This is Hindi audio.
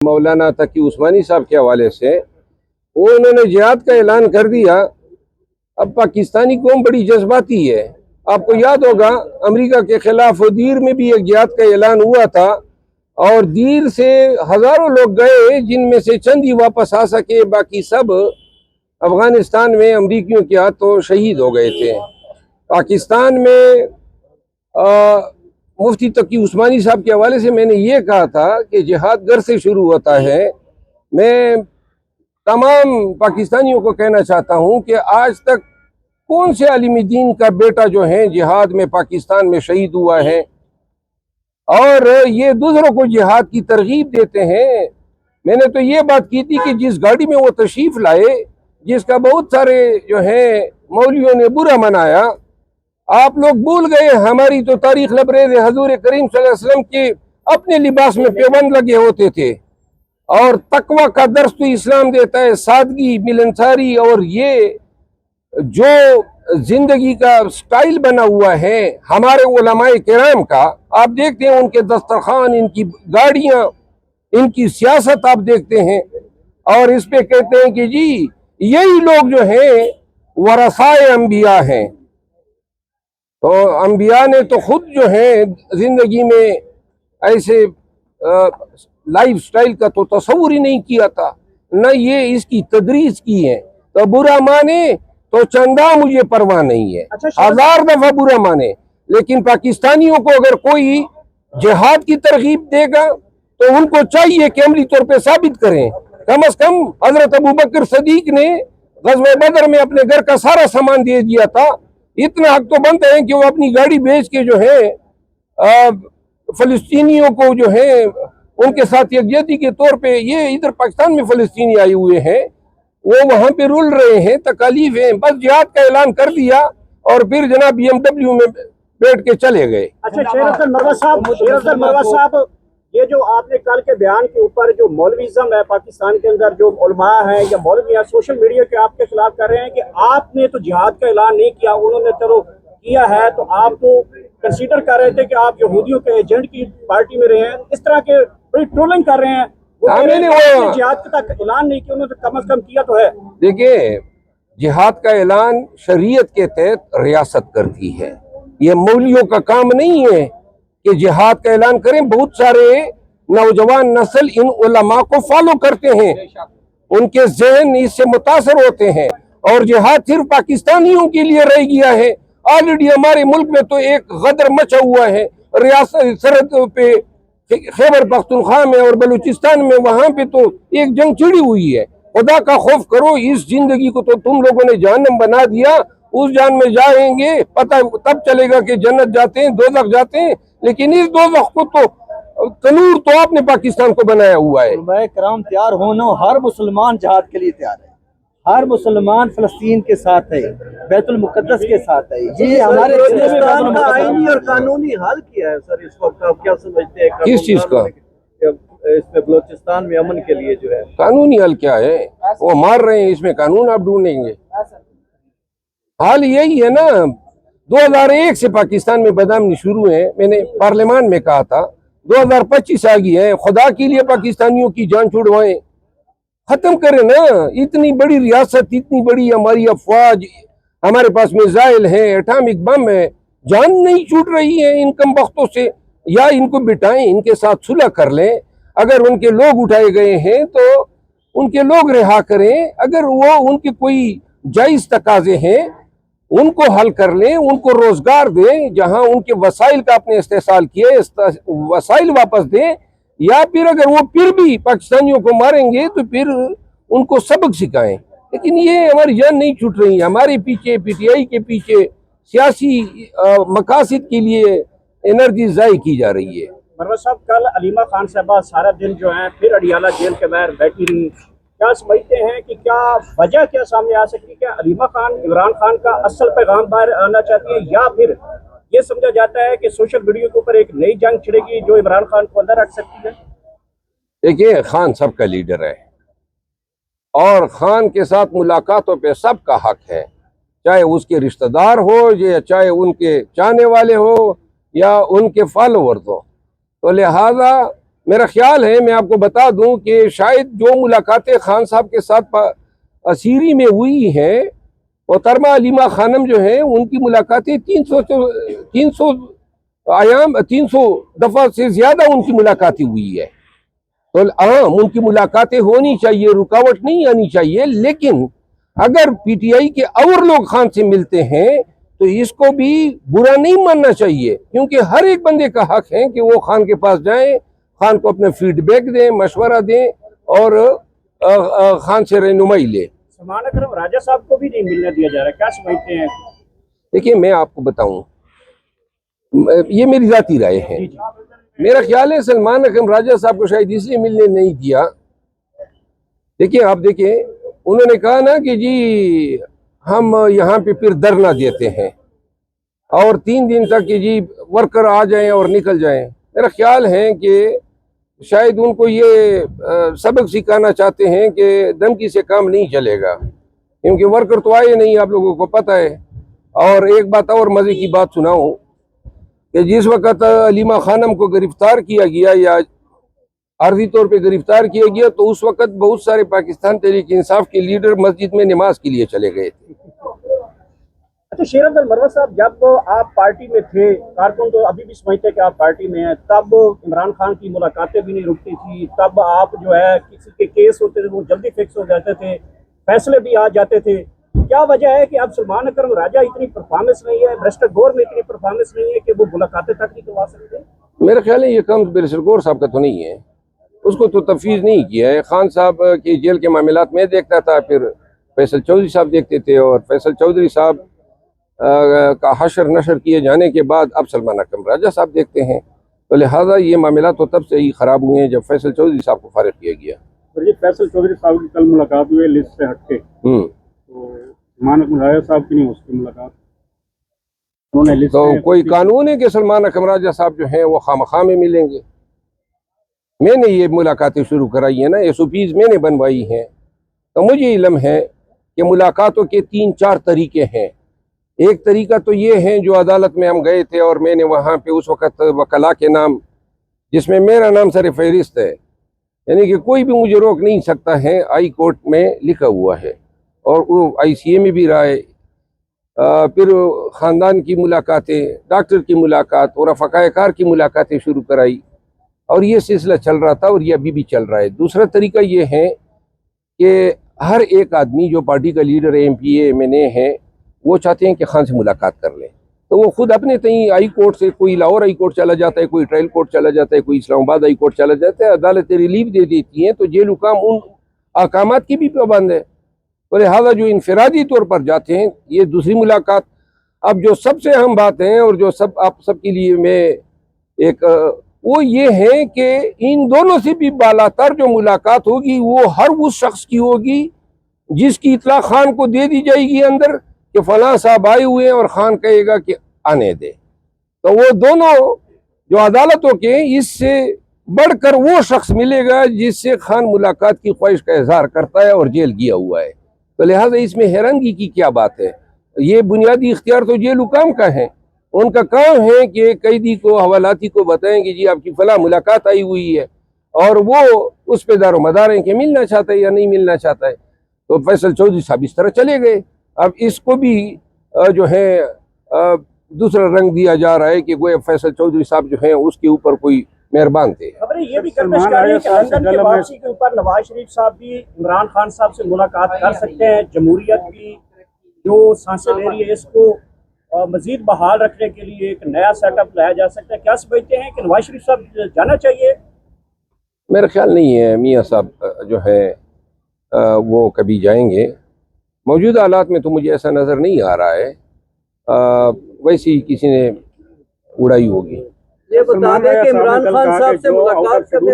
मौलाना तकी उस्मानी साहब के हवाले से, वो उन्होंने जिहाद का ऐलान कर दिया। अब पाकिस्तानी कौम बड़ी जज्बाती है। आपको याद होगा अमेरिका के खिलाफ दीर में भी एक जिहाद का ऐलान हुआ था और दीर से हजारों लोग गए, जिनमें से चंद ही वापस आ सके, बाकी सब अफगानिस्तान में अमरीकियों के हाथों शहीद हो गए थे। पाकिस्तान में मुफ्ती तकी उस्मानी साहब के हवाले से मैंने ये कहा था कि जिहाद घर से शुरू होता है। मैं तमाम पाकिस्तानियों को कहना चाहता हूँ कि आज तक कौन से आलिम दीन का बेटा जो है जिहाद में पाकिस्तान में शहीद हुआ है, और ये दूसरों को जिहाद की तरगीब देते हैं। मैंने तो ये बात की थी कि जिस गाड़ी में वो तशरीफ लाए, जिसका बहुत सारे जो है मौलियों ने बुरा मनाया, आप लोग भूल गए हमारी तो तारीख लबरेज हजूर करीम सल्लल्लाहु अलैहि वसल्लम के अपने लिबास में पैबंद लगे होते थे। और तकवा का दर्स तो इस्लाम देता है, सादगी, मिलनसारी, और ये जो जिंदगी का स्टाइल बना हुआ है हमारे उलमाए किराम का, आप देखते हैं उनके दस्तरखान, इनकी गाड़ियां, इनकी सियासत आप देखते हैं, और इस पे कहते हैं कि जी यही लोग जो हैं वरसाए अंबिया हैं। तो अंबिया ने तो खुद जो है जिंदगी में ऐसे लाइफ स्टाइल का तो तस्वुर ही नहीं किया था, न ये इसकी तदरीस की है। तो बुरा माने तो चंदा मुझे परवाह नहीं है, हजार दफा बुरा माने, लेकिन पाकिस्तानियों को अगर कोई जिहाद की तरगीब देगा तो उनको चाहिए कि अमली तौर पे साबित करें। कम से कम हजरत अबू बकर सदीक ने गज़वे बदर में अपने घर का सारा सामान दे दिया था। इतना हक तो बनता है कि वो अपनी गाड़ी बेच के जो है फलस्तीनियों को जो है उनके साथ यकजहती के तौर पे, ये इधर पाकिस्तान में फलस्तीनी आए हुए हैं, वो वहां पे रुल रहे हैं, तकालीफ हैं, बस जिहाद का ऐलान कर दिया और फिर जनाब BMW में बैठ के चले गए। अच्छा शेर अफजल मरवा साहब, ये जो आपने कल के बयान के ऊपर जो मौलवीज़म है पाकिस्तान के अंदर, जो उलमा है या मौलवी सोशल मीडिया के आपके खिलाफ कर रहे हैं कि आपने तो जिहाद का ऐलान नहीं किया, उन्होंने चलो किया है, तो आप तो कंसीडर कर रहे थे कि आप यहूदियों के एजेंट की पार्टी में रहे हैं, इस तरह के बड़ी ट्रोलिंग कर रहे हैं। वो जिहाद तक ऐलान नहीं किया, उन्होंने कम से कम किया तो है। देखिए, जिहाद का ऐलान शरीयत के तहत रियासत करती है, ये मौलियों का काम नहीं है कि जिहाद का ऐलान करें। बहुत सारे नौजवान नस्ल इन उलमा को फॉलो करते हैं, उनके जहन इससे मुतासर होते हैं, और जिहाद सिर्फ पाकिस्तानियों के लिए रह गया है। ऑलरेडी हमारे मुल्क में तो एक गदर मचा हुआ है, रियासत सरहद पे खैबर पख्तूनख्वा में और बलूचिस्तान में, वहां पे तो एक जंग छिड़ी हुई है। खुदा का खौफ करो, इस जिंदगी को तो तुम लोगों ने जहन्नम बना दिया, उस जान में जाएंगे पता तब चलेगा कि जन्नत जाते हैं दोज़ख जाते हैं, लेकिन इस दोज़ख को तो तनूर तो आपने पाकिस्तान को बनाया हुआ है। कराम तैयार होना, हर मुसलमान जिहाद के लिए तैयार है, हर मुसलमान फलस्तीन के साथ है, बैतुल मुकद्दस के साथ है। ये हमारे हिंदुस्तान का आईनी और कानूनी हल किया है सर इस वक्त, आप क्या समझते हैं? किस चीज का? इसमें बलोचिस्तान में अमन के लिए जो है कानूनी हल क्या है? वो मार रहे हैं, इसमें कानून आप ढूंढेंगे? हाल यही है ना, 2001 से पाकिस्तान में बदनामी शुरू है। मैंने पार्लियामान में कहा था 2025 आ गई है, खुदा के लिए पाकिस्तानियों की जान छुड़वाएं, खत्म करें ना। इतनी बड़ी रियासत, इतनी बड़ी हमारी अफवाज, हमारे पास मिसाइल है, एटॉमिक बम है, जान नहीं छूट रही है इन कम वक्तों से। या इनको बिठाएं, इनके साथ सुलह कर लें। अगर उनके लोग उठाए गए हैं तो उनके लोग रिहा करें, अगर वो उनके कोई जायज तकाजे हैं उनको हल कर लें, उनको रोजगार दें, जहां उनके वसाइल का अपने इस्तेसाल किए वसाइल वापस दें, या फिर अगर वो फिर भी पाकिस्तानियों को मारेंगे तो फिर उनको सबक सिखाएं। लेकिन ये हमारी जान नहीं छूट रही है, हमारे पीछे PTI के पीछे सियासी मकासद के लिए एनर्जी जाय की जा रही है। मरवा साहब, कल अलीमा खान साहबा सारा दिन जो है फिर अडियाला जेल के बाहर बैठी रही, क्या समझते हैं कि क्या वजह क्या सामने आ सकती है? क्या अलीमा खान इमरान खान का असल पैगाम बाहर आना चाहती है, या फिर ये समझा जाता है कि सोशल मीडिया के ऊपर एक नई जंग छिड़ेगी जो इमरान खान को अंदर रख सकती है? देखिए, खान सबका लीडर है और खान के साथ मुलाकातों पे सबका हक है, चाहे उसके रिश्तेदार हो या चाहे उनके चाहने वाले हो या उनके फॉलोवर्स हो। तो लिहाजा मेरा ख्याल है, मैं आपको बता दूं कि शायद जो मुलाकातें खान साहब के साथ असीरी में हुई हैं, मोहतरमा अलीमा खानम जो है उनकी मुलाकातें 300 आयाम 300 दफा से ज्यादा उनकी मुलाकातें हुई है। तो आम उनकी मुलाकातें होनी चाहिए, रुकावट नहीं आनी चाहिए। लेकिन अगर पीटीआई के और लोग खान से मिलते हैं तो इसको भी बुरा नहीं मानना चाहिए, क्योंकि हर एक बंदे का हक है कि वो खान के पास जाएं, खान को अपने फीडबैक दें, मशवरा दें और खान से रहनुमाई ले। सलमान अकरम राजा साहब को भी नहीं मिलने दिया जा रहा, क्या समझते हैं? देखिए, मैं आपको बताऊं, ये मेरी जाती राय है। जी जी। मेरा ख्याल है सलमान अकरम राजा साहब को शायद इसलिए मिलने नहीं दिया। देखिए, आप देखें, उन्होंने कहा ना कि जी हम यहाँ पे फिर धरना देते हैं और 3 दिन तक कि जी वर्कर आ जाएं और निकल जाएं। मेरा ख्याल है कि शायद उनको ये सबक सिखाना चाहते हैं कि धमकी से काम नहीं चलेगा, क्योंकि वर्कर तो आए नहीं, आप लोगों को पता है। और एक बात और मजे की बात सुनाऊं कि जिस वक्त अलीमा खानम को गिरफ्तार किया गया या आर्जी तौर पे गिरफ्तार किया गया, तो उस वक्त बहुत सारे पाकिस्तान तहरीक इंसाफ के लीडर मस्जिद में नमाज के लिए चले गए थे। अच्छा शेर अफजल मरवत साहब, जब आप पार्टी में थे, कारकुन तो अभी भी समझते हैं कि आप पार्टी में हैं, तब इमरान खान की मुलाकातें भी नहीं रुकती थी, तब आप जो है किसी के केस होते थे वो जल्दी फिक्स हो जाते थे, फैसले भी आ जाते थे। क्या वजह है कि अब सलमान अकरम राजा इतनी परफॉर्मेंस नहीं है, बैरिस्टर गौर में इतनी परफॉर्मेंस नहीं है कि वो मुलाकातें तक नहीं करवा सकते? मेरा ख्याल है ये काम बैरिस्टर गौर साहब का तो नहीं है, उसको तो तफवीज़ नहीं किया है। खान साहब की जेल के मामलात में देखता था, फिर फैसल चौधरी साहब देखते थे, और फैसल चौधरी साहब का हशर नशर किए जाने के बाद अब सलमान अकरम राजा साहब देखते हैं। तो लिहाजा ये मामला तो तब से ही ख़राब हुए हैं जब फैसल चौधरी साहब को फारिग किया गया। जी, फैसल चौधरी साहब की कल मुलाकात हुई लिस्ट से हटके, तो सलमान अकरम राजा साहब की नहीं उसकी मुलाकात, उन्होंने लिस्ट तो कोई कानून है कि सलमान अकरम राजा साहब जो हैं वो खामखा में मिलेंगे? मैंने ये मुलाकातें शुरू कराई है ना, SOPs मैंने बनवाई हैं, तो मुझे इल्म है कि मुलाकातों के 3-4 तरीके हैं। एक तरीका तो ये है जो अदालत में हम गए थे और मैंने वहाँ पे उस वक़्त वकला के नाम, जिसमें मेरा नाम सर फहरिस्त है, यानी कि कोई भी मुझे रोक नहीं सकता है, हाई कोर्ट में लिखा हुआ है, और वो ICA में भी रहा है। फिर ख़ानदान की मुलाकातें, डॉक्टर की मुलाकात और रफ़ाक़ाए-कार की मुलाकातें शुरू कराई, और ये सिलसिला चल रहा था और ये अभी भी चल रहा है। दूसरा तरीका ये है कि हर एक आदमी जो पार्टी का लीडर है, MPA MNA है, वो चाहते हैं कि खान से मुलाकात कर लें, तो वो खुद अपने तई हाई कोर्ट से, कोई लाहौर हाई कोर्ट चला जाता है, कोई ट्रायल कोर्ट चला जाता है, कोई इस्लामाबाद हाई कोर्ट चला जाता है, अदालतें रिलीफ दे देती हैं, तो जेल हुकाम उन अहकामात की भी पाबंद है। तो लिहाजा जो इनफरादी तौर पर जाते हैं, ये दूसरी मुलाकात। अब जो सबसे अहम बात है और जो सब आप सबके लिए मैं एक वो ये है कि इन दोनों से भी बालातर जो मुलाकात होगी वो हर उस शख्स की होगी जिसकी इतला खान को दे दी जाएगी अंदर कि फलां साहब आए हुए हैं, और खान कहेगा कि आने दे। तो वो दोनों जो अदालतों के, इससे बढ़कर वो शख्स मिलेगा जिससे खान मुलाकात की ख्वाहिश का इजहार करता है और जेल गया हुआ है। तो लिहाजा इसमें हैरानगी की क्या बात है? ये बुनियादी इख्तियार तो जेल हुकाम का है। उनका काम है कि कैदी को, हवालाती को बताएं कि जी आपकी फला मुलाकात आई हुई है, और वो उस पर दारोमदार हैं कि मिलना चाहता है या नहीं मिलना चाहता है। तो फैसल चौधरी साहब इस तरह चले गए। अब इसको भी जो है दूसरा रंग दिया जा रहा है कि गोया फैसल चौधरी साहब जो हैं उसके ऊपर कोई मेहरबान थे। खबरें ये भी करना चाहिए कि लंदन की वापसी के ऊपर नवाज शरीफ साहब भी इमरान खान साहब से मुलाकात कर सकते हैं। जमहूरियत की जो सांसें ले रही है, इसको मजीद बहाल रखने के लिए एक नया सेटअप लाया जा सकता है। क्या समझते हैं कि नवाज शरीफ साहब जाना चाहिए? मेरा ख्याल नहीं है मियाँ साहब जो है वो कभी जाएंगे। मौजूदा हालात में तो मुझे ऐसा नज़र नहीं आ रहा है, वैसे ही किसी ने उड़ाई होगी। ये बता दें कि इमरान खान साहब से मुलाकात करने